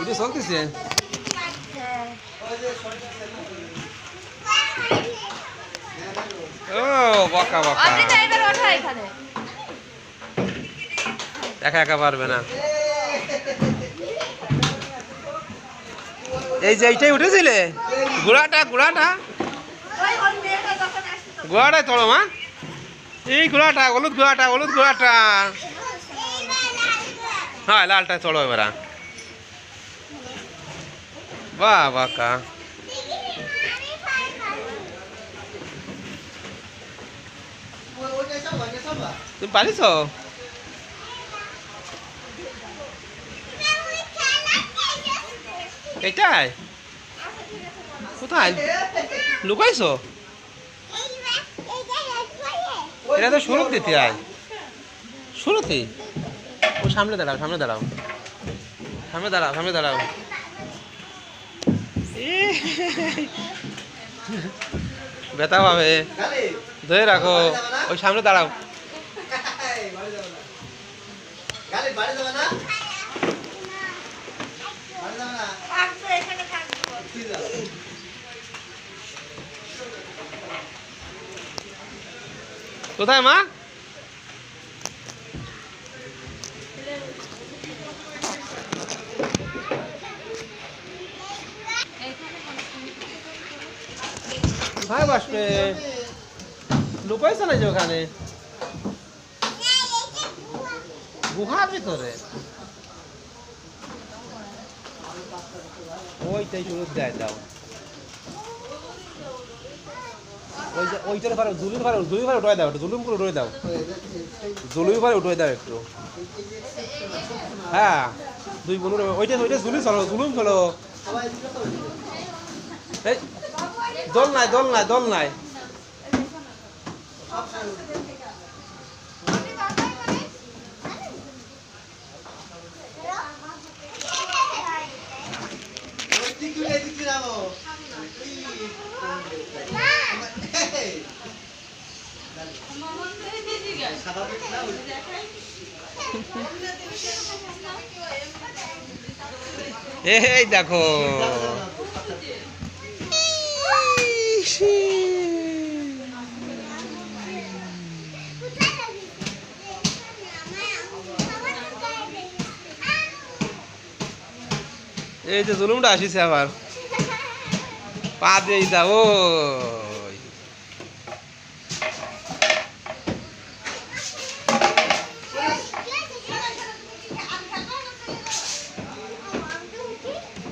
এটা চলতেছে ও বকা বকা একা একা পারবে না এই যে এইটাই উঠেছিলে ঘোড়াটা ঘোড়াটাই চলো মা এই ঘোড়াটা হলুদ ঘোড়াটা হ্যাঁ লালটা চলো এবার বাহ বাকা তুমি পারিস এইটাই কোথায় লুকাইছো এটা তো শুরু দিতে আয় শুরুতে ও সামনে দাঁড়াও ব্যথা পাবে ধরে রাখো ওই সামনে দাঁড়াও কোথায় মা ভাই বাসবে লুকাইছে না যে ওখানে গুহার ভিতরে ওইটাই শুরু দেয় দাও ওইটার পারে জুলুর পারে উঠে দাও একটু জুলুম করে উঠে দাও একটু হ্যাঁ দুই বোন ওইটা জুলুম চলো এই দল নাই এই দেখো এই যে জুলুমটা আসিছে আবার পা দিয়ে দাও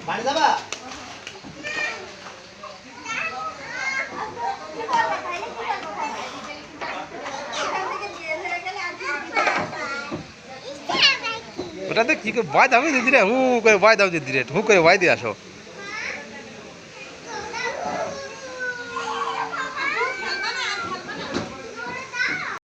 বাড়ি যাবা ওটাতে কি করে ভয় দাও ধীরে হু করে ভয় দাও ধীরে হু করে ভয় দিয়ে আসো